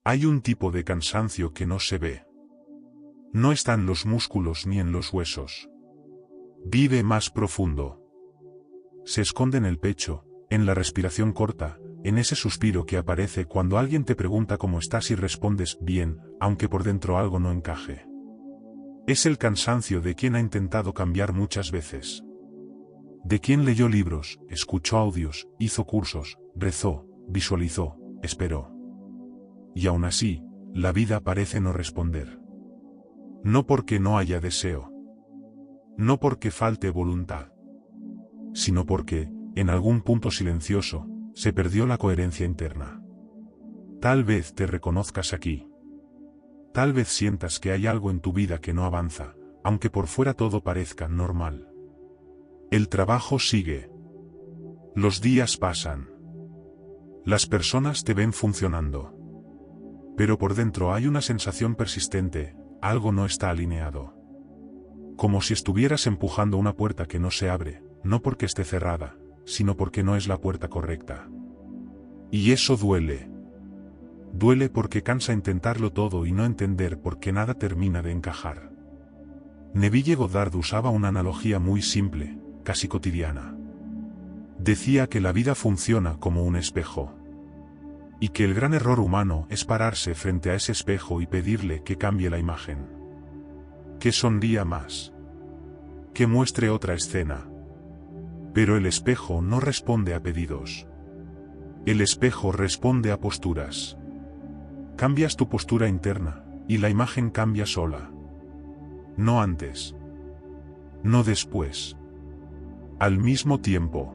Hay un tipo de cansancio que no se ve. No está en los músculos ni en los huesos. Vive más profundo. Se esconde en el pecho, en la respiración corta, en ese suspiro que aparece cuando alguien te pregunta cómo estás y respondes bien, aunque por dentro algo no encaje. Es el cansancio de quien ha intentado cambiar muchas veces. De quien leyó libros, escuchó audios, hizo cursos, rezó, visualizó, esperó. Y aún así, la vida parece no responder. No porque no haya deseo. No porque falte voluntad. Sino porque, en algún punto silencioso, se perdió la coherencia interna. Tal vez te reconozcas aquí. Tal vez sientas que hay algo en tu vida que no avanza, aunque por fuera todo parezca normal. El trabajo sigue. Los días pasan. Las personas te ven funcionando. Pero por dentro hay una sensación persistente, algo no está alineado. Como si estuvieras empujando una puerta que no se abre, no porque esté cerrada, sino porque no es la puerta correcta. Y eso duele. Duele porque cansa intentarlo todo y no entender por qué nada termina de encajar. Neville Goddard usaba una analogía muy simple, casi cotidiana. Decía que la vida funciona como un espejo. Y que el gran error humano es pararse frente a ese espejo y pedirle que cambie la imagen. Que sonría más. Que muestre otra escena. Pero el espejo no responde a pedidos. El espejo responde a posturas. Cambias tu postura interna, y la imagen cambia sola. No antes. No después. Al mismo tiempo.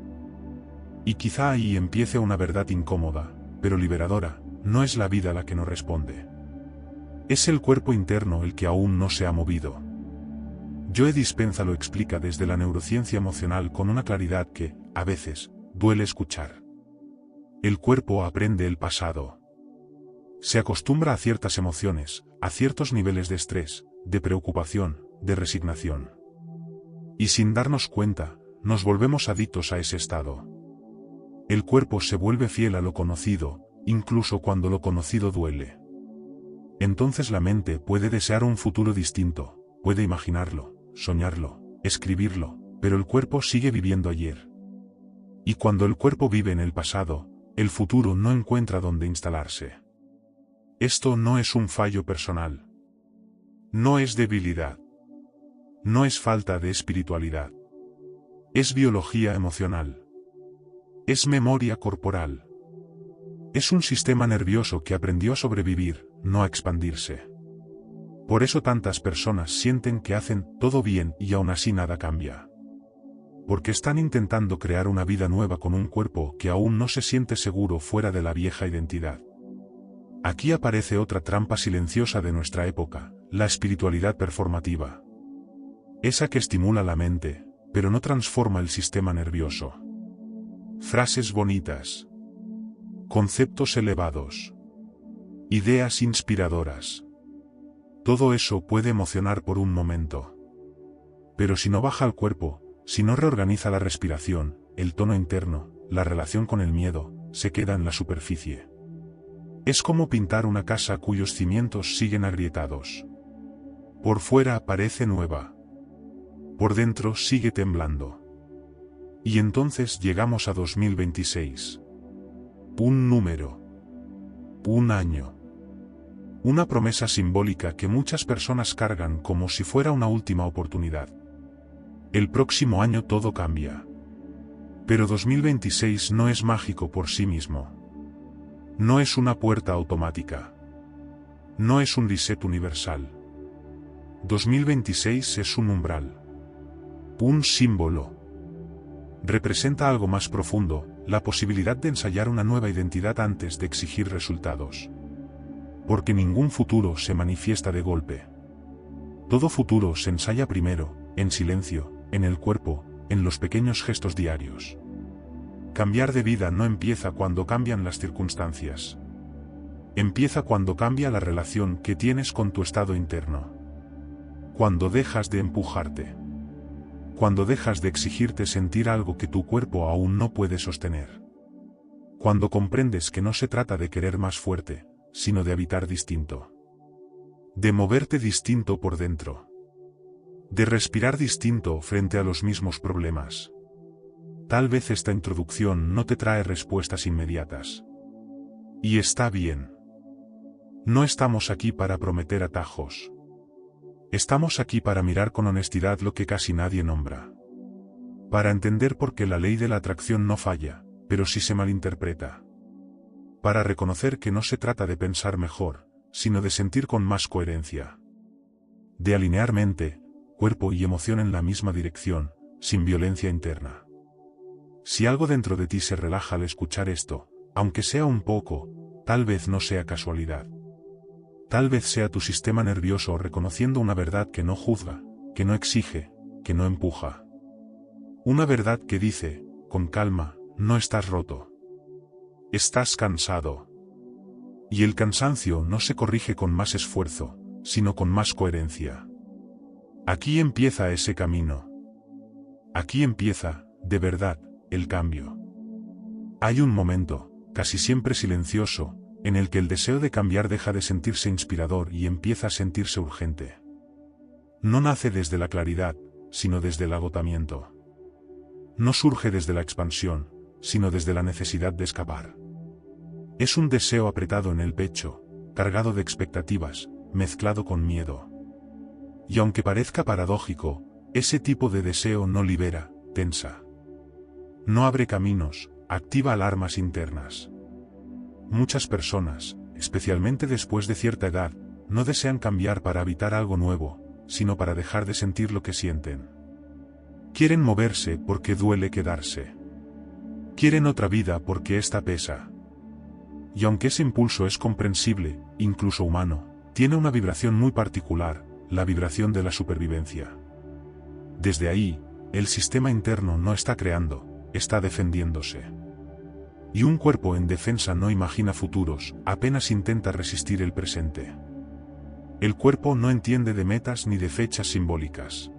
Y quizá ahí empiece una verdad incómoda, pero liberadora, no es la vida la que no responde. Es el cuerpo interno el que aún no se ha movido. Joe Dispenza lo explica desde la neurociencia emocional con una claridad que, a veces, duele escuchar. El cuerpo aprende el pasado. Se acostumbra a ciertas emociones, a ciertos niveles de estrés, de preocupación, de resignación. Y sin darnos cuenta, nos volvemos adictos a ese estado. El cuerpo se vuelve fiel a lo conocido, incluso cuando lo conocido duele. Entonces la mente puede desear un futuro distinto, puede imaginarlo, soñarlo, escribirlo, pero el cuerpo sigue viviendo ayer. Y cuando el cuerpo vive en el pasado, el futuro no encuentra dónde instalarse. Esto no es un fallo personal. No es debilidad. No es falta de espiritualidad. Es biología emocional. Es memoria corporal. Es un sistema nervioso que aprendió a sobrevivir, no a expandirse. Por eso tantas personas sienten que hacen todo bien y aún así nada cambia. Porque están intentando crear una vida nueva con un cuerpo que aún no se siente seguro fuera de la vieja identidad. Aquí aparece otra trampa silenciosa de nuestra época, la espiritualidad performativa. Esa que estimula la mente, pero no transforma el sistema nervioso. Frases bonitas. Conceptos elevados. Ideas inspiradoras. Todo eso puede emocionar por un momento. Pero si no baja al cuerpo, si no reorganiza la respiración, el tono interno, la relación con el miedo, se queda en la superficie. Es como pintar una casa cuyos cimientos siguen agrietados. Por fuera parece nueva. Por dentro sigue temblando. Y entonces llegamos a 2026. Un número. Un año. Una promesa simbólica que muchas personas cargan como si fuera una última oportunidad. El próximo año todo cambia. Pero 2026 no es mágico por sí mismo. No es una puerta automática. No es un reset universal. 2026 es un umbral. Un símbolo. Representa algo más profundo, la posibilidad de ensayar una nueva identidad antes de exigir resultados. Porque ningún futuro se manifiesta de golpe. Todo futuro se ensaya primero, en silencio, en el cuerpo, en los pequeños gestos diarios. Cambiar de vida no empieza cuando cambian las circunstancias. Empieza cuando cambia la relación que tienes con tu estado interno. Cuando dejas de empujarte. Cuando dejas de exigirte sentir algo que tu cuerpo aún no puede sostener. Cuando comprendes que no se trata de querer más fuerte, sino de habitar distinto. De moverte distinto por dentro. De respirar distinto frente a los mismos problemas. Tal vez esta introducción no te trae respuestas inmediatas. Y está bien. No estamos aquí para prometer atajos. Estamos aquí para mirar con honestidad lo que casi nadie nombra. Para entender por qué la ley de la atracción no falla, pero sí se malinterpreta. Para reconocer que no se trata de pensar mejor, sino de sentir con más coherencia. De alinear mente, cuerpo y emoción en la misma dirección, sin violencia interna. Si algo dentro de ti se relaja al escuchar esto, aunque sea un poco, tal vez no sea casualidad. Tal vez sea tu sistema nervioso reconociendo una verdad que no juzga, que no exige, que no empuja. Una verdad que dice, con calma, no estás roto. Estás cansado. Y el cansancio no se corrige con más esfuerzo, sino con más coherencia. Aquí empieza ese camino. Aquí empieza, de verdad, el cambio. Hay un momento, casi siempre silencioso, en el que el deseo de cambiar deja de sentirse inspirador y empieza a sentirse urgente. No nace desde la claridad, sino desde el agotamiento. No surge desde la expansión, sino desde la necesidad de escapar. Es un deseo apretado en el pecho, cargado de expectativas, mezclado con miedo. Y aunque parezca paradójico, ese tipo de deseo no libera, tensa. No abre caminos, activa alarmas internas. Muchas personas, especialmente después de cierta edad, no desean cambiar para evitar algo nuevo, sino para dejar de sentir lo que sienten. Quieren moverse porque duele quedarse. Quieren otra vida porque esta pesa. Y aunque ese impulso es comprensible, incluso humano, tiene una vibración muy particular, la vibración de la supervivencia. Desde ahí, el sistema interno no está creando, está defendiéndose. Y un cuerpo en defensa no imagina futuros, apenas intenta resistir el presente. El cuerpo no entiende de metas ni de fechas simbólicas.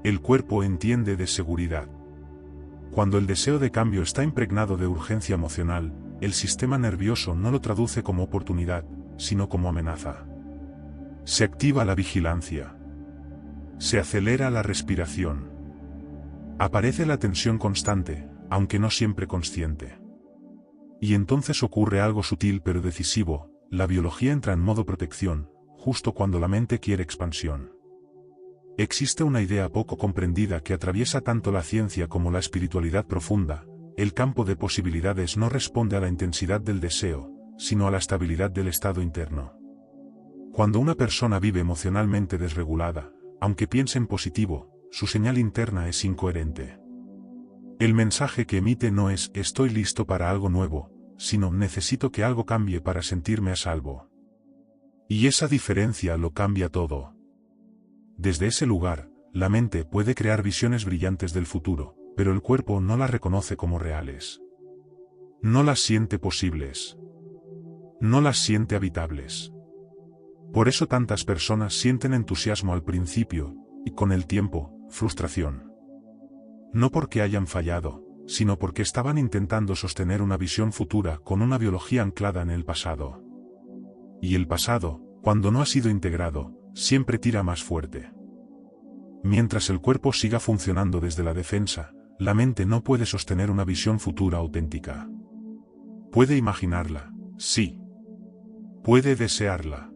El cuerpo entiende de seguridad. Cuando el deseo de cambio está impregnado de urgencia emocional, el sistema nervioso no lo traduce como oportunidad, sino como amenaza. Se activa la vigilancia. Se acelera la respiración. Aparece la tensión constante, aunque no siempre consciente. Y entonces ocurre algo sutil pero decisivo, la biología entra en modo protección, justo cuando la mente quiere expansión. Existe una idea poco comprendida que atraviesa tanto la ciencia como la espiritualidad profunda: el campo de posibilidades no responde a la intensidad del deseo, sino a la estabilidad del estado interno. Cuando una persona vive emocionalmente desregulada, aunque piense en positivo, su señal interna es incoherente. El mensaje que emite no es «estoy listo para algo nuevo», sino «necesito que algo cambie para sentirme a salvo». Y esa diferencia lo cambia todo. Desde ese lugar, la mente puede crear visiones brillantes del futuro, pero el cuerpo no las reconoce como reales. No las siente posibles. No las siente habitables. Por eso tantas personas sienten entusiasmo al principio, y con el tiempo, frustración. No porque hayan fallado, sino porque estaban intentando sostener una visión futura con una biología anclada en el pasado. Y el pasado, cuando no ha sido integrado, siempre tira más fuerte. Mientras el cuerpo siga funcionando desde la defensa, la mente no puede sostener una visión futura auténtica. Puede imaginarla, sí. Puede desearla.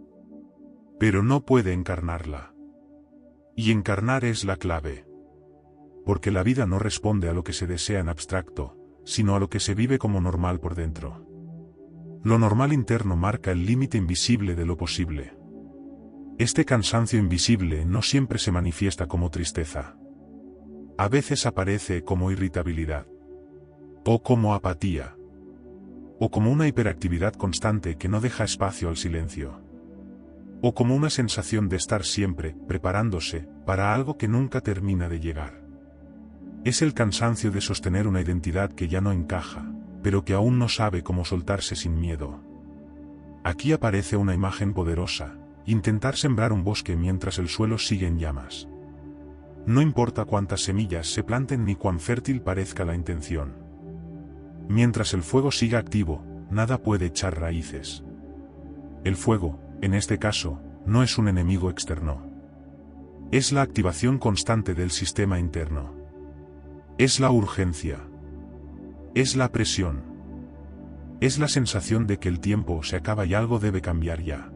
Pero no puede encarnarla. Y encarnar es la clave. Porque la vida no responde a lo que se desea en abstracto, sino a lo que se vive como normal por dentro. Lo normal interno marca el límite invisible de lo posible. Este cansancio invisible no siempre se manifiesta como tristeza. A veces aparece como irritabilidad. O como apatía. O como una hiperactividad constante que no deja espacio al silencio. O como una sensación de estar siempre preparándose para algo que nunca termina de llegar. Es el cansancio de sostener una identidad que ya no encaja, pero que aún no sabe cómo soltarse sin miedo. Aquí aparece una imagen poderosa: intentar sembrar un bosque mientras el suelo sigue en llamas. No importa cuántas semillas se planten ni cuán fértil parezca la intención. Mientras el fuego siga activo, nada puede echar raíces. El fuego, en este caso, no es un enemigo externo. Es la activación constante del sistema interno. Es la urgencia. Es la presión. Es la sensación de que el tiempo se acaba y algo debe cambiar ya.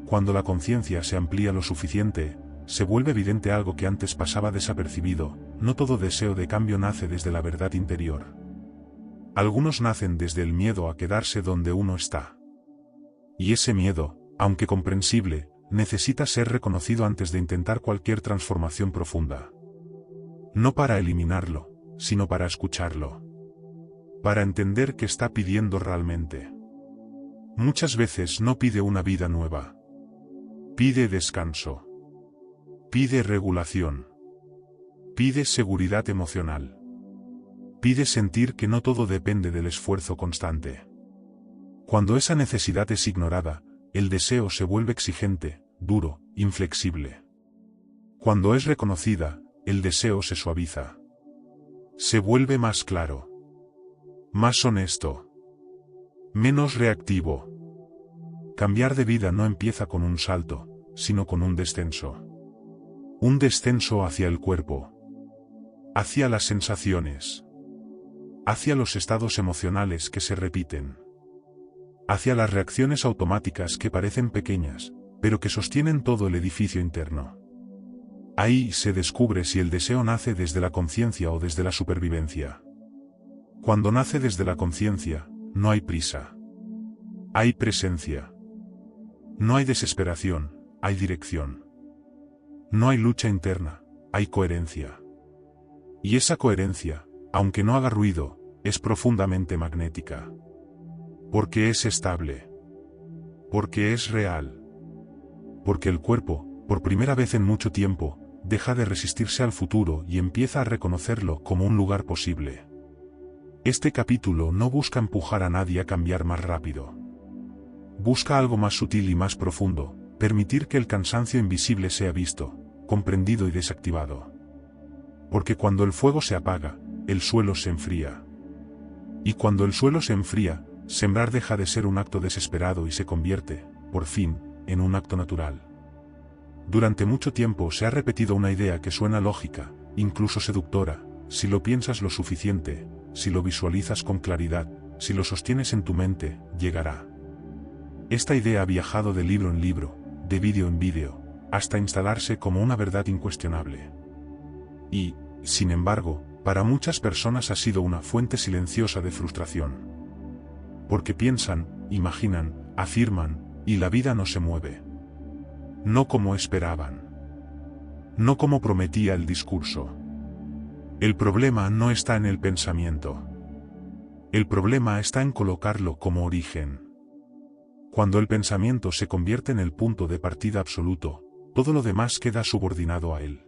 Cuando la conciencia se amplía lo suficiente, se vuelve evidente algo que antes pasaba desapercibido. No todo deseo de cambio nace desde la verdad interior. Algunos nacen desde el miedo a quedarse donde uno está. Y ese miedo, aunque comprensible, necesita ser reconocido antes de intentar cualquier transformación profunda. No para eliminarlo, sino para escucharlo. Para entender qué está pidiendo realmente. Muchas veces no pide una vida nueva. Pide descanso. Pide regulación. Pide seguridad emocional. Pide sentir que no todo depende del esfuerzo constante. Cuando esa necesidad es ignorada, el deseo se vuelve exigente, duro, inflexible. Cuando es reconocida, el deseo se suaviza. Se vuelve más claro. Más honesto. Menos reactivo. Cambiar de vida no empieza con un salto, sino con un descenso. Un descenso hacia el cuerpo. Hacia las sensaciones. Hacia los estados emocionales que se repiten. Hacia las reacciones automáticas que parecen pequeñas, pero que sostienen todo el edificio interno. Ahí se descubre si el deseo nace desde la conciencia o desde la supervivencia. Cuando nace desde la conciencia, no hay prisa. Hay presencia. No hay desesperación, hay dirección. No hay lucha interna, hay coherencia. Y esa coherencia, aunque no haga ruido, es profundamente magnética. Porque es estable. Porque es real. Porque el cuerpo, por primera vez en mucho tiempo, deja de resistirse al futuro y empieza a reconocerlo como un lugar posible. Este capítulo no busca empujar a nadie a cambiar más rápido. Busca algo más sutil y más profundo, permitir que el cansancio invisible sea visto, comprendido y desactivado. Porque cuando el fuego se apaga, el suelo se enfría. Y cuando el suelo se enfría, sembrar deja de ser un acto desesperado y se convierte, por fin, en un acto natural. Durante mucho tiempo se ha repetido una idea que suena lógica, incluso seductora: si lo piensas lo suficiente, si lo visualizas con claridad, si lo sostienes en tu mente, llegará. Esta idea ha viajado de libro en libro, de vídeo en vídeo, hasta instalarse como una verdad incuestionable. Y, sin embargo, para muchas personas ha sido una fuente silenciosa de frustración. Porque piensan, imaginan, afirman, y la vida no se mueve. No como esperaban. No como prometía el discurso. El problema no está en el pensamiento. El problema está en colocarlo como origen. Cuando el pensamiento se convierte en el punto de partida absoluto, todo lo demás queda subordinado a él.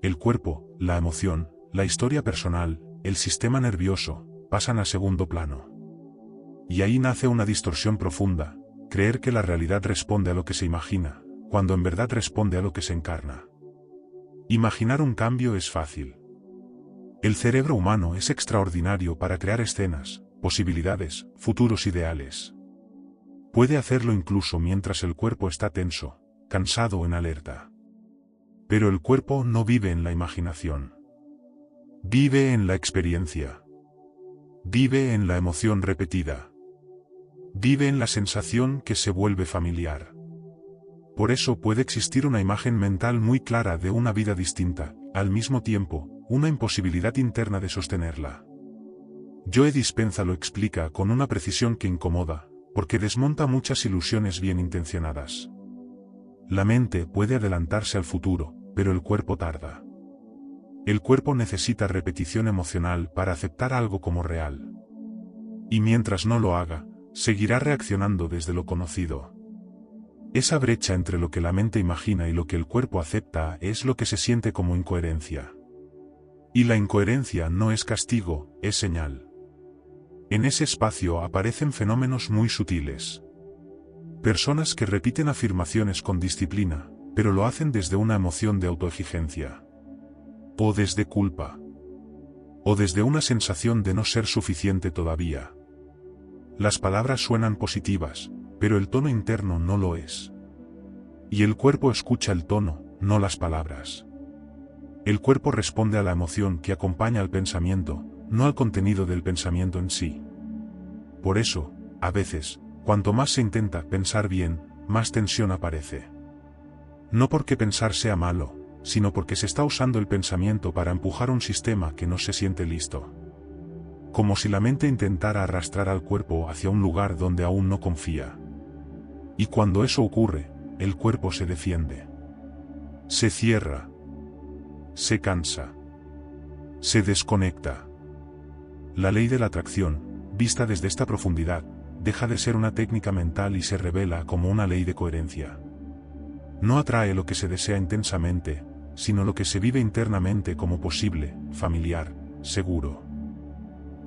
El cuerpo, la emoción, la historia personal, el sistema nervioso, pasan a segundo plano. Y ahí nace una distorsión profunda: creer que la realidad responde a lo que se imagina, cuando en verdad responde a lo que se encarna. Imaginar un cambio es fácil. El cerebro humano es extraordinario para crear escenas, posibilidades, futuros ideales. Puede hacerlo incluso mientras el cuerpo está tenso, cansado o en alerta. Pero el cuerpo no vive en la imaginación. Vive en la experiencia. Vive en la emoción repetida. Vive en la sensación que se vuelve familiar. Por eso puede existir una imagen mental muy clara de una vida distinta, al mismo tiempo, una imposibilidad interna de sostenerla. Joe Dispenza lo explica con una precisión que incomoda, porque desmonta muchas ilusiones bien intencionadas. La mente puede adelantarse al futuro, pero el cuerpo tarda. El cuerpo necesita repetición emocional para aceptar algo como real. Y mientras no lo haga, seguirá reaccionando desde lo conocido. Esa brecha entre lo que la mente imagina y lo que el cuerpo acepta es lo que se siente como incoherencia. Y la incoherencia no es castigo, es señal. En ese espacio aparecen fenómenos muy sutiles. Personas que repiten afirmaciones con disciplina, pero lo hacen desde una emoción de autoexigencia. O desde culpa. O desde una sensación de no ser suficiente todavía. Las palabras suenan positivas, pero el tono interno no lo es. Y el cuerpo escucha el tono, no las palabras. El cuerpo responde a la emoción que acompaña al pensamiento, no al contenido del pensamiento en sí. Por eso, a veces, cuanto más se intenta pensar bien, más tensión aparece. No porque pensar sea malo, sino porque se está usando el pensamiento para empujar un sistema que no se siente listo. Como si la mente intentara arrastrar al cuerpo hacia un lugar donde aún no confía. Y cuando eso ocurre, el cuerpo se defiende. Se cierra. Se cansa. Se desconecta. La ley de la atracción, vista desde esta profundidad, deja de ser una técnica mental y se revela como una ley de coherencia. No atrae lo que se desea intensamente, sino lo que se vive internamente como posible, familiar, seguro.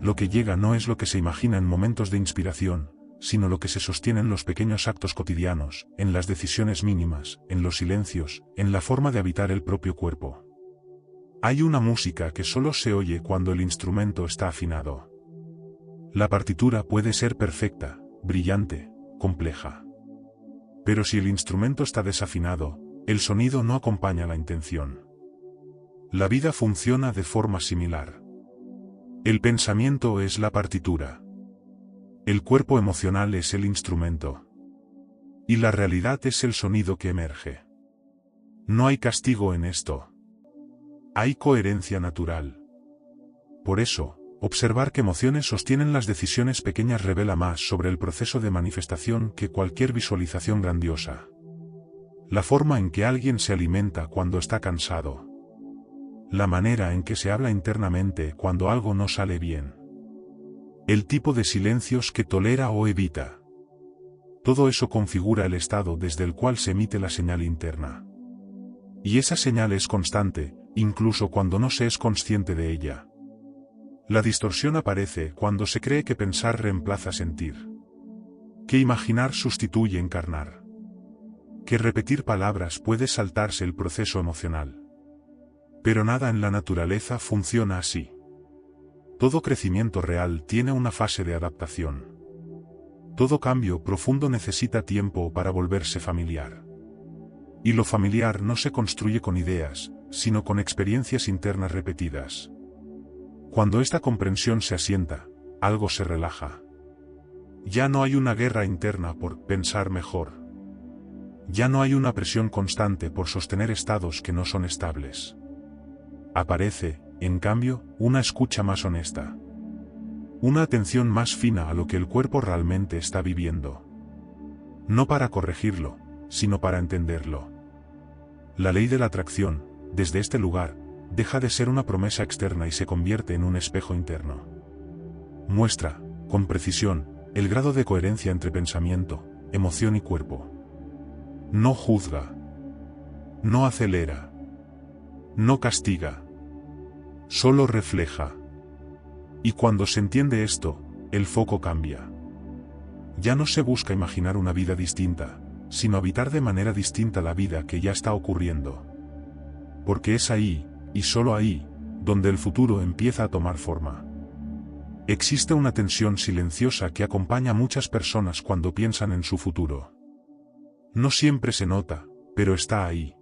Lo que llega no es lo que se imagina en momentos de inspiración, sino lo que se sostiene en los pequeños actos cotidianos, en las decisiones mínimas, en los silencios, en la forma de habitar el propio cuerpo. Hay una música que solo se oye cuando el instrumento está afinado. La partitura puede ser perfecta, brillante, compleja. Pero si el instrumento está desafinado, el sonido no acompaña la intención. La vida funciona de forma similar. El pensamiento es la partitura. El cuerpo emocional es el instrumento. Y la realidad es el sonido que emerge. No hay castigo en esto. Hay coherencia natural. Por eso, observar qué emociones sostienen las decisiones pequeñas revela más sobre el proceso de manifestación que cualquier visualización grandiosa. La forma en que alguien se alimenta cuando está cansado. La manera en que se habla internamente cuando algo no sale bien. El tipo de silencios que tolera o evita. Todo eso configura el estado desde el cual se emite la señal interna. Y esa señal es constante, incluso cuando no se es consciente de ella. La distorsión aparece cuando se cree que pensar reemplaza sentir. Que imaginar sustituye encarnar. Que repetir palabras puede saltarse el proceso emocional. Pero nada en la naturaleza funciona así. Todo crecimiento real tiene una fase de adaptación. Todo cambio profundo necesita tiempo para volverse familiar. Y lo familiar no se construye con ideas, sino con experiencias internas repetidas. Cuando esta comprensión se asienta, algo se relaja. Ya no hay una guerra interna por pensar mejor. Ya no hay una presión constante por sostener estados que no son estables. Aparece, en cambio, una escucha más honesta. Una atención más fina a lo que el cuerpo realmente está viviendo. No para corregirlo, sino para entenderlo. La ley de la atracción, desde este lugar, deja de ser una promesa externa y se convierte en un espejo interno. Muestra, con precisión, el grado de coherencia entre pensamiento, emoción y cuerpo. No juzga. No acelera. No castiga. Solo refleja. Y cuando se entiende esto, el foco cambia. Ya no se busca imaginar una vida distinta, sino habitar de manera distinta la vida que ya está ocurriendo. Porque es ahí, y solo ahí, donde el futuro empieza a tomar forma. Existe una tensión silenciosa que acompaña a muchas personas cuando piensan en su futuro. No siempre se nota, pero está ahí.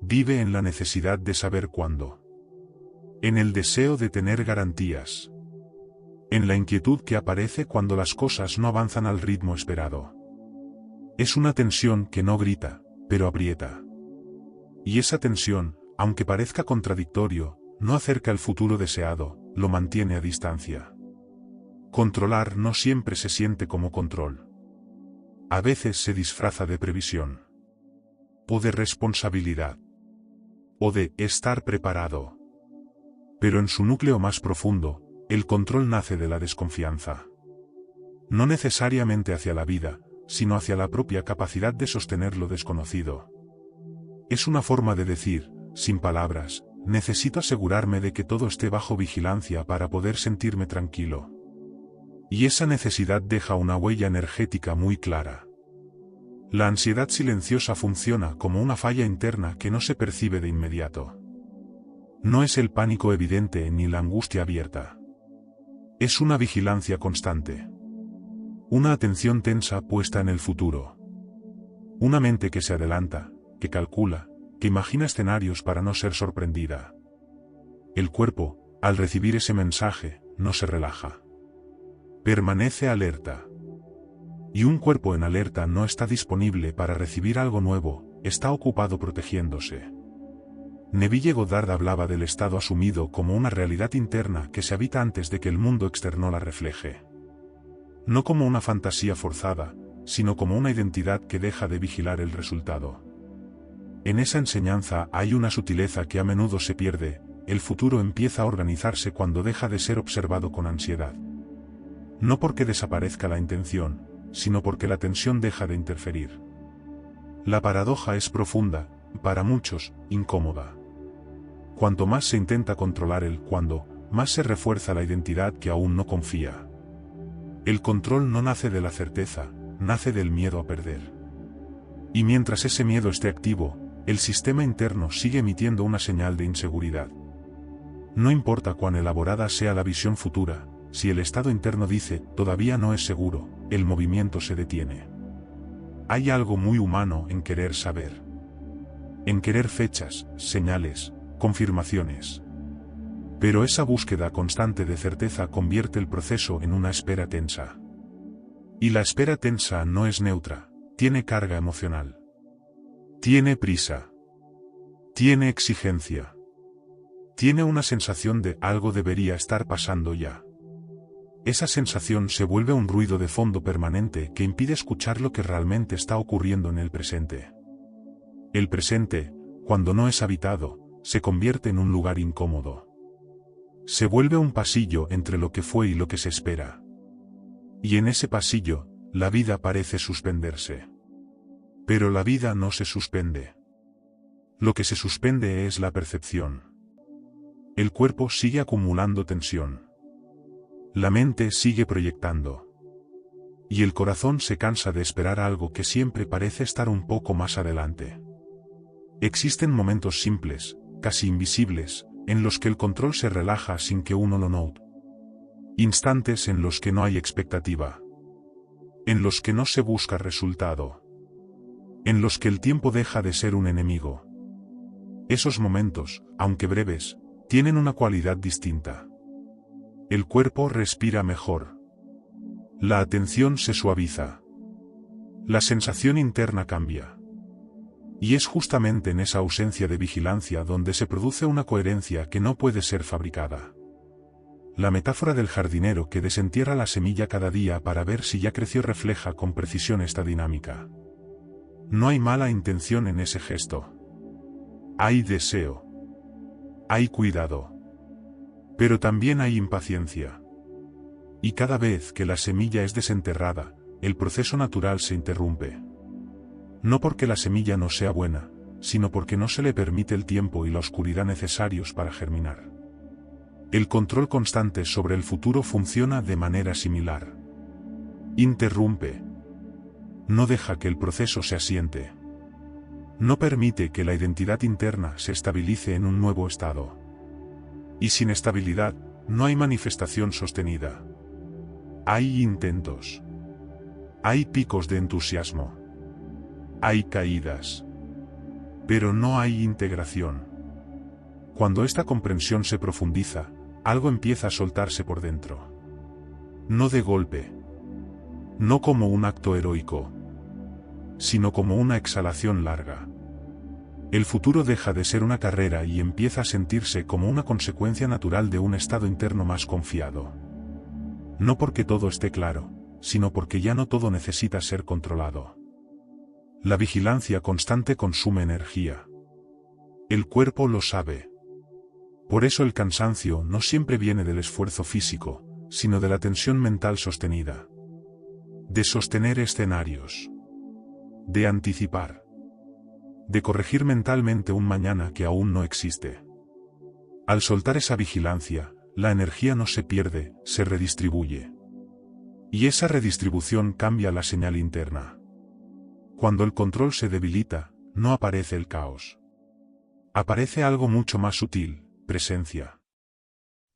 Vive en la necesidad de saber cuándo. En el deseo de tener garantías. En la inquietud que aparece cuando las cosas no avanzan al ritmo esperado. Es una tensión que no grita, pero aprieta. Y esa tensión, aunque parezca contradictorio, no acerca el futuro deseado, lo mantiene a distancia. Controlar no siempre se siente como control. A veces se disfraza de previsión. O de responsabilidad. O de estar preparado. Pero en su núcleo más profundo, el control nace de la desconfianza. No necesariamente hacia la vida, sino hacia la propia capacidad de sostener lo desconocido. Es una forma de decir, sin palabras, necesito asegurarme de que todo esté bajo vigilancia para poder sentirme tranquilo. Y esa necesidad deja una huella energética muy clara. La ansiedad silenciosa funciona como una falla interna que no se percibe de inmediato. No es el pánico evidente ni la angustia abierta. Es una vigilancia constante. Una atención tensa puesta en el futuro. Una mente que se adelanta, que calcula, que imagina escenarios para no ser sorprendida. El cuerpo, al recibir ese mensaje, no se relaja. Permanece alerta. Y un cuerpo en alerta no está disponible para recibir algo nuevo, está ocupado protegiéndose. Neville Goddard hablaba del estado asumido como una realidad interna que se habita antes de que el mundo externo la refleje. No como una fantasía forzada, sino como una identidad que deja de vigilar el resultado. En esa enseñanza hay una sutileza que a menudo se pierde, el futuro empieza a organizarse cuando deja de ser observado con ansiedad. No porque desaparezca la intención, sino porque la tensión deja de interferir. La paradoja es profunda, para muchos, incómoda. Cuanto más se intenta controlar el cuándo, más se refuerza la identidad que aún no confía. El control no nace de la certeza, nace del miedo a perder. Y mientras ese miedo esté activo, el sistema interno sigue emitiendo una señal de inseguridad. No importa cuán elaborada sea la visión futura, si el estado interno dice, todavía no es seguro, el movimiento se detiene. Hay algo muy humano en querer saber. En querer fechas, señales, confirmaciones. Pero esa búsqueda constante de certeza convierte el proceso en una espera tensa. Y la espera tensa no es neutra, tiene carga emocional. Tiene prisa. Tiene exigencia. Tiene una sensación de algo debería estar pasando ya. Esa sensación se vuelve un ruido de fondo permanente que impide escuchar lo que realmente está ocurriendo en el presente. El presente, cuando no es habitado, se convierte en un lugar incómodo. Se vuelve un pasillo entre lo que fue y lo que se espera. Y en ese pasillo, la vida parece suspenderse. Pero la vida no se suspende. Lo que se suspende es la percepción. El cuerpo sigue acumulando tensión. La mente sigue proyectando. Y el corazón se cansa de esperar algo que siempre parece estar un poco más adelante. Existen momentos simples, casi invisibles, en los que el control se relaja sin que uno lo note. Instantes en los que no hay expectativa. En los que no se busca resultado. En los que el tiempo deja de ser un enemigo. Esos momentos, aunque breves, tienen una cualidad distinta. El cuerpo respira mejor. La atención se suaviza. La sensación interna cambia. Y es justamente en esa ausencia de vigilancia donde se produce una coherencia que no puede ser fabricada. La metáfora del jardinero que desentierra la semilla cada día para ver si ya creció refleja con precisión esta dinámica. No hay mala intención en ese gesto. Hay deseo. Hay cuidado. Pero también hay impaciencia. Y cada vez que la semilla es desenterrada, el proceso natural se interrumpe. No porque la semilla no sea buena, sino porque no se le permite el tiempo y la oscuridad necesarios para germinar. El control constante sobre el futuro funciona de manera similar. Interrumpe. No deja que el proceso se asiente. No permite que la identidad interna se estabilice en un nuevo estado. Y sin estabilidad, no hay manifestación sostenida. Hay intentos. Hay picos de entusiasmo. Hay caídas. Pero no hay integración. Cuando esta comprensión se profundiza, algo empieza a soltarse por dentro. No de golpe. No como un acto heroico. Sino como una exhalación larga. El futuro deja de ser una carrera y empieza a sentirse como una consecuencia natural de un estado interno más confiado. No porque todo esté claro, sino porque ya no todo necesita ser controlado. La vigilancia constante consume energía. El cuerpo lo sabe. Por eso el cansancio no siempre viene del esfuerzo físico, sino de la tensión mental sostenida. De sostener escenarios. De anticipar. De corregir mentalmente un mañana que aún no existe. Al soltar esa vigilancia, la energía no se pierde, se redistribuye. Y esa redistribución cambia la señal interna. Cuando el control se debilita, no aparece el caos. Aparece algo mucho más sutil, presencia.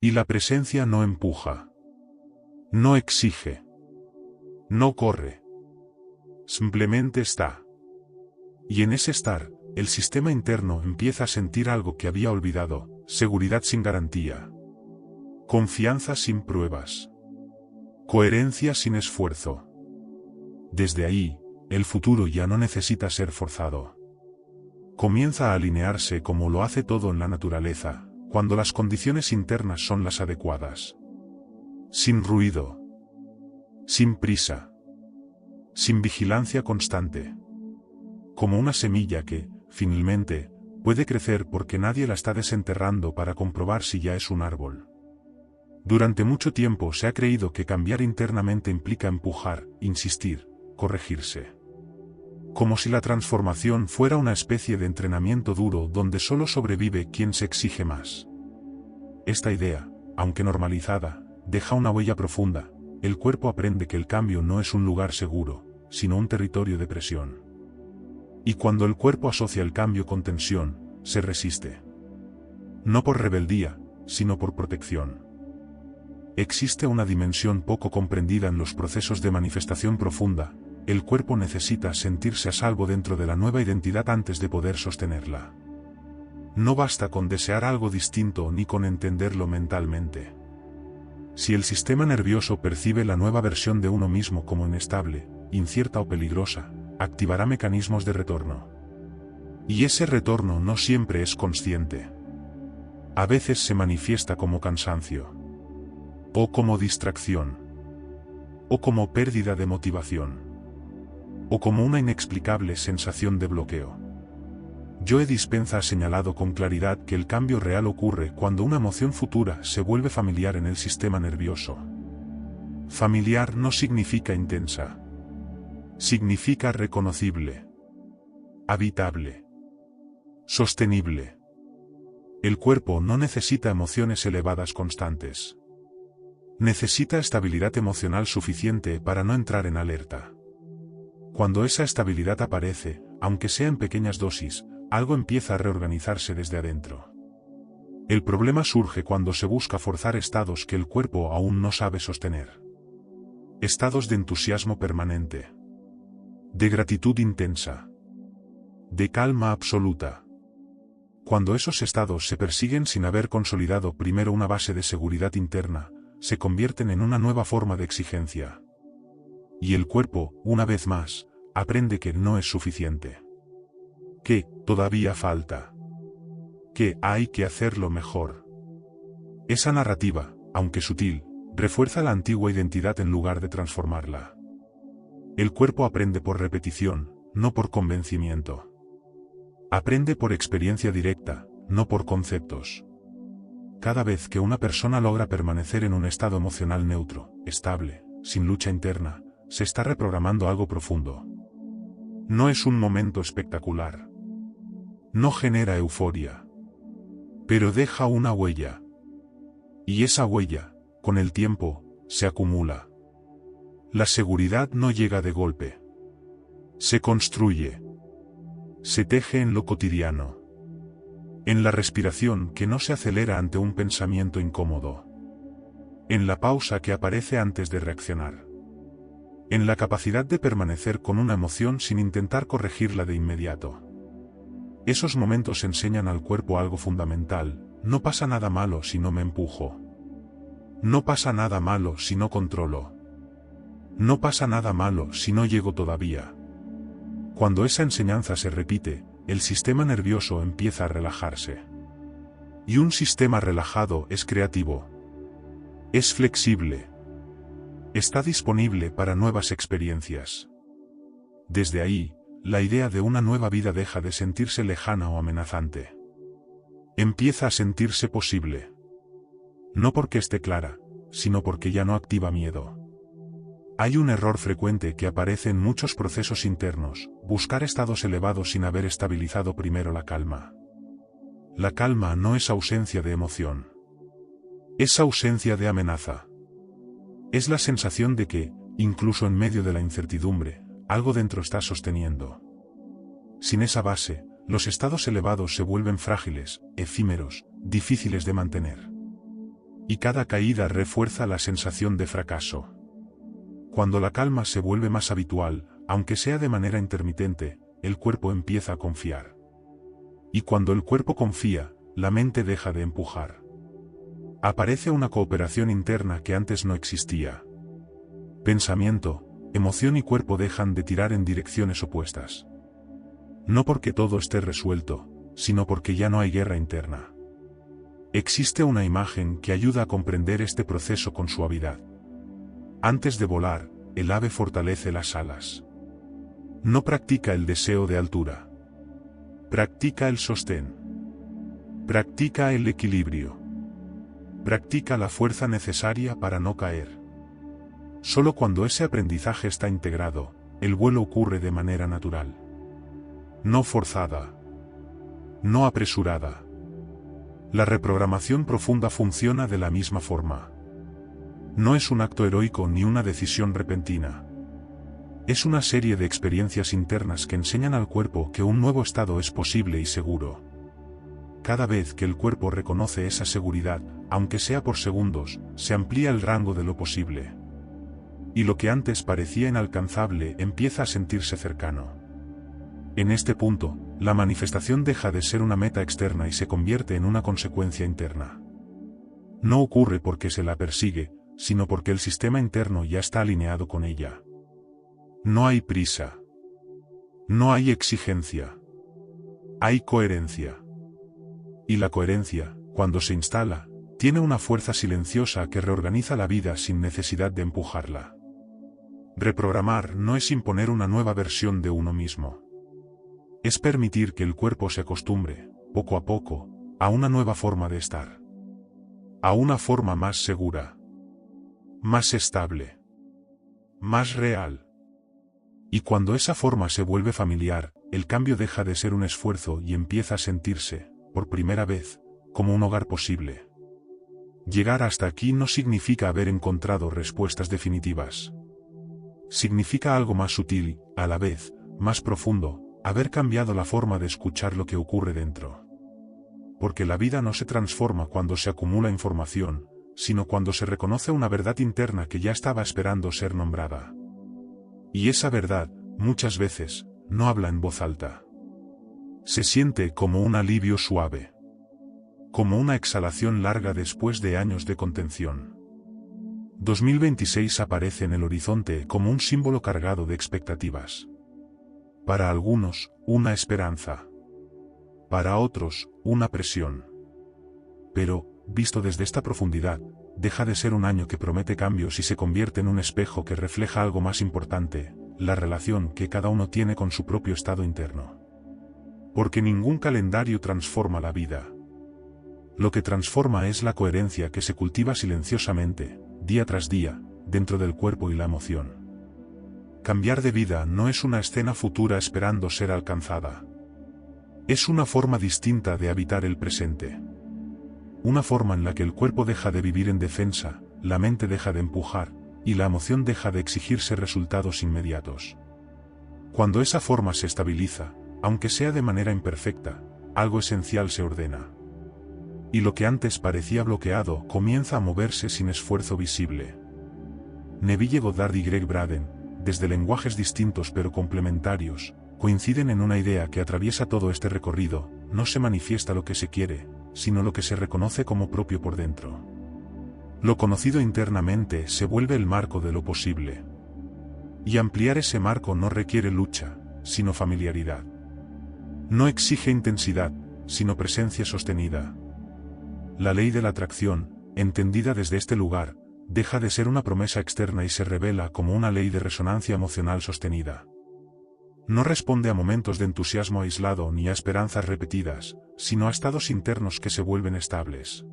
Y la presencia no empuja. No exige. No corre. Simplemente está. Y en ese estar, el sistema interno empieza a sentir algo que había olvidado: seguridad sin garantía. Confianza sin pruebas. Coherencia sin esfuerzo. Desde ahí, el futuro ya no necesita ser forzado. Comienza a alinearse como lo hace todo en la naturaleza, cuando las condiciones internas son las adecuadas. Sin ruido. Sin prisa. Sin vigilancia constante. Como una semilla que, finalmente, puede crecer porque nadie la está desenterrando para comprobar si ya es un árbol. Durante mucho tiempo se ha creído que cambiar internamente implica empujar, insistir, corregirse. Como si la transformación fuera una especie de entrenamiento duro donde solo sobrevive quien se exige más. Esta idea, aunque normalizada, deja una huella profunda. El cuerpo aprende que el cambio no es un lugar seguro, sino un territorio de presión. Y cuando el cuerpo asocia el cambio con tensión, se resiste. No por rebeldía, sino por protección. Existe una dimensión poco comprendida en los procesos de manifestación profunda: el cuerpo necesita sentirse a salvo dentro de la nueva identidad antes de poder sostenerla. No basta con desear algo distinto ni con entenderlo mentalmente. Si el sistema nervioso percibe la nueva versión de uno mismo como inestable, incierta o peligrosa, activará mecanismos de retorno. Y ese retorno no siempre es consciente. A veces se manifiesta como cansancio. O como distracción. O como pérdida de motivación. O como una inexplicable sensación de bloqueo. Joe Dispenza ha señalado con claridad que el cambio real ocurre cuando una emoción futura se vuelve familiar en el sistema nervioso. Familiar no significa intensa. Significa reconocible. Habitable. Sostenible. El cuerpo no necesita emociones elevadas constantes. Necesita estabilidad emocional suficiente para no entrar en alerta. Cuando esa estabilidad aparece, aunque sea en pequeñas dosis, algo empieza a reorganizarse desde adentro. El problema surge cuando se busca forzar estados que el cuerpo aún no sabe sostener. Estados de entusiasmo permanente. De gratitud intensa. De calma absoluta. Cuando esos estados se persiguen sin haber consolidado primero una base de seguridad interna, se convierten en una nueva forma de exigencia. Y el cuerpo, una vez más, aprende que no es suficiente. Que todavía falta. Que hay que hacerlo mejor. Esa narrativa, aunque sutil, refuerza la antigua identidad en lugar de transformarla. El cuerpo aprende por repetición, no por convencimiento. Aprende por experiencia directa, no por conceptos. Cada vez que una persona logra permanecer en un estado emocional neutro, estable, sin lucha interna, se está reprogramando algo profundo. No es un momento espectacular. No genera euforia. Pero deja una huella. Y esa huella, con el tiempo, se acumula. La seguridad no llega de golpe. Se construye. Se teje en lo cotidiano. En la respiración que no se acelera ante un pensamiento incómodo. En la pausa que aparece antes de reaccionar. En la capacidad de permanecer con una emoción sin intentar corregirla de inmediato. Esos momentos enseñan al cuerpo algo fundamental: no pasa nada malo si no me empujo. No pasa nada malo si no controlo. No pasa nada malo si no llego todavía. Cuando esa enseñanza se repite, el sistema nervioso empieza a relajarse. Y un sistema relajado es creativo. Es flexible. Está disponible para nuevas experiencias. Desde ahí, la idea de una nueva vida deja de sentirse lejana o amenazante. Empieza a sentirse posible. No porque esté clara, sino porque ya no activa miedo. Hay un error frecuente que aparece en muchos procesos internos: buscar estados elevados sin haber estabilizado primero la calma. La calma no es ausencia de emoción. Es ausencia de amenaza. Es la sensación de que, incluso en medio de la incertidumbre, algo dentro está sosteniendo. Sin esa base, los estados elevados se vuelven frágiles, efímeros, difíciles de mantener. Y cada caída refuerza la sensación de fracaso. Cuando la calma se vuelve más habitual, aunque sea de manera intermitente, el cuerpo empieza a confiar. Y cuando el cuerpo confía, la mente deja de empujar. Aparece una cooperación interna que antes no existía. Pensamiento, emoción y cuerpo dejan de tirar en direcciones opuestas. No porque todo esté resuelto, sino porque ya no hay guerra interna. Existe una imagen que ayuda a comprender este proceso con suavidad. Antes de volar, el ave fortalece las alas. No practica el deseo de altura. Practica el sostén. Practica el equilibrio. Practica la fuerza necesaria para no caer. Solo cuando ese aprendizaje está integrado, el vuelo ocurre de manera natural. No forzada. No apresurada. La reprogramación profunda funciona de la misma forma. No es un acto heroico ni una decisión repentina. Es una serie de experiencias internas que enseñan al cuerpo que un nuevo estado es posible y seguro. Cada vez que el cuerpo reconoce esa seguridad, aunque sea por segundos, se amplía el rango de lo posible. Y lo que antes parecía inalcanzable empieza a sentirse cercano. En este punto, la manifestación deja de ser una meta externa y se convierte en una consecuencia interna. No ocurre porque se la persigue, sino porque el sistema interno ya está alineado con ella. No hay prisa. No hay exigencia. Hay coherencia. Y la coherencia, cuando se instala, tiene una fuerza silenciosa que reorganiza la vida sin necesidad de empujarla. Reprogramar no es imponer una nueva versión de uno mismo. Es permitir que el cuerpo se acostumbre, poco a poco, a una nueva forma de estar. A una forma más segura. Más estable. Más real. Y cuando esa forma se vuelve familiar, el cambio deja de ser un esfuerzo y empieza a sentirse, por primera vez, como un hogar posible. Llegar hasta aquí no significa haber encontrado respuestas definitivas. Significa algo más sutil, a la vez, más profundo, haber cambiado la forma de escuchar lo que ocurre dentro. Porque la vida no se transforma cuando se acumula información, sino cuando se reconoce una verdad interna que ya estaba esperando ser nombrada. Y esa verdad, muchas veces, no habla en voz alta. Se siente como un alivio suave. Como una exhalación larga después de años de contención. 2026 aparece en el horizonte como un símbolo cargado de expectativas. Para algunos, una esperanza. Para otros, una presión. Pero, visto desde esta profundidad, deja de ser un año que promete cambios y se convierte en un espejo que refleja algo más importante, la relación que cada uno tiene con su propio estado interno. Porque ningún calendario transforma la vida. Lo que transforma es la coherencia que se cultiva silenciosamente, día tras día, dentro del cuerpo y la emoción. Cambiar de vida no es una escena futura esperando ser alcanzada. Es una forma distinta de habitar el presente. Una forma en la que el cuerpo deja de vivir en defensa, la mente deja de empujar, y la emoción deja de exigirse resultados inmediatos. Cuando esa forma se estabiliza, aunque sea de manera imperfecta, algo esencial se ordena. Y lo que antes parecía bloqueado comienza a moverse sin esfuerzo visible. Neville Goddard y Greg Braden, desde lenguajes distintos pero complementarios, coinciden en una idea que atraviesa todo este recorrido: no se manifiesta lo que se quiere, sino lo que se reconoce como propio por dentro. Lo conocido internamente se vuelve el marco de lo posible. Y ampliar ese marco no requiere lucha, sino familiaridad. No exige intensidad, sino presencia sostenida. La ley de la atracción, entendida desde este lugar, deja de ser una promesa externa y se revela como una ley de resonancia emocional sostenida. No responde a momentos de entusiasmo aislado ni a esperanzas repetidas, sino a estados internos que se vuelven estables.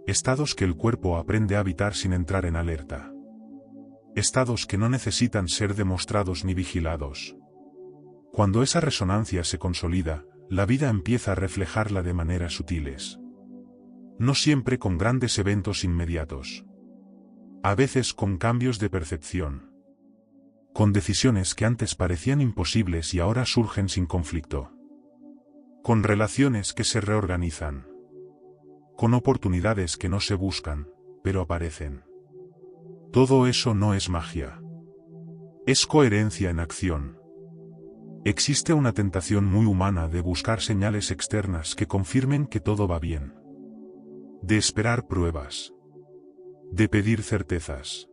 Estados que el cuerpo aprende a habitar sin entrar en alerta. Estados que no necesitan ser demostrados ni vigilados. Cuando esa resonancia se consolida, la vida empieza a reflejarla de maneras sutiles. No siempre con grandes eventos inmediatos. A veces con cambios de percepción. Con decisiones que antes parecían imposibles y ahora surgen sin conflicto. Con relaciones que se reorganizan. Con oportunidades que no se buscan, pero aparecen. Todo eso no es magia. Es coherencia en acción. Existe una tentación muy humana de buscar señales externas que confirmen que todo va bien. De esperar pruebas. De pedir certezas.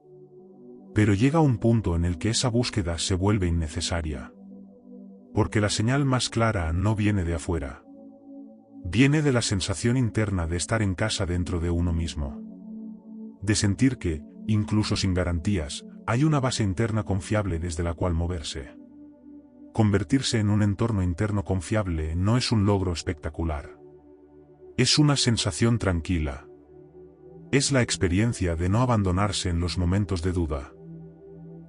Pero llega un punto en el que esa búsqueda se vuelve innecesaria. Porque la señal más clara no viene de afuera. Viene de la sensación interna de estar en casa dentro de uno mismo. De sentir que, incluso sin garantías, hay una base interna confiable desde la cual moverse. Convertirse en un entorno interno confiable no es un logro espectacular. Es una sensación tranquila. Es la experiencia de no abandonarse en los momentos de duda.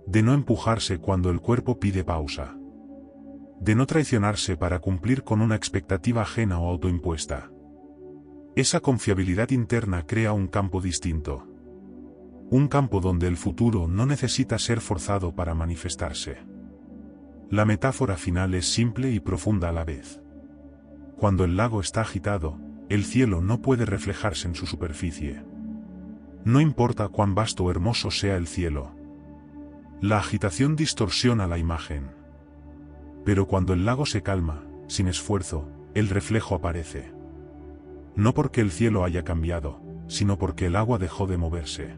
De no empujarse cuando el cuerpo pide pausa. De no traicionarse para cumplir con una expectativa ajena o autoimpuesta. Esa confiabilidad interna crea un campo distinto. Un campo donde el futuro no necesita ser forzado para manifestarse. La metáfora final es simple y profunda a la vez. Cuando el lago está agitado, el cielo no puede reflejarse en su superficie. No importa cuán vasto o hermoso sea el cielo. La agitación distorsiona la imagen. Pero cuando el lago se calma, sin esfuerzo, el reflejo aparece. No porque el cielo haya cambiado, sino porque el agua dejó de moverse.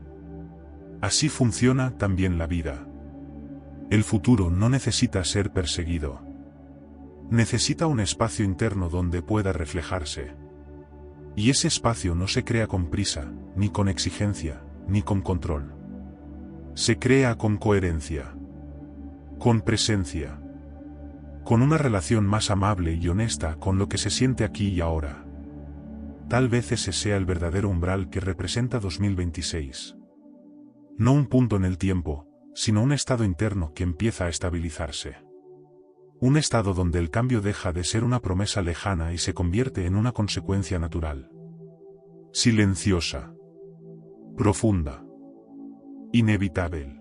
Así funciona también la vida. El futuro no necesita ser perseguido. Necesita un espacio interno donde pueda reflejarse. Y ese espacio no se crea con prisa, ni con exigencia, ni con control. Se crea con coherencia. Con presencia. Con una relación más amable y honesta con lo que se siente aquí y ahora. Tal vez ese sea el verdadero umbral que representa 2026. No un punto en el tiempo, sino un estado interno que empieza a estabilizarse. Un estado donde el cambio deja de ser una promesa lejana y se convierte en una consecuencia natural. Silenciosa. Profunda. Inevitable.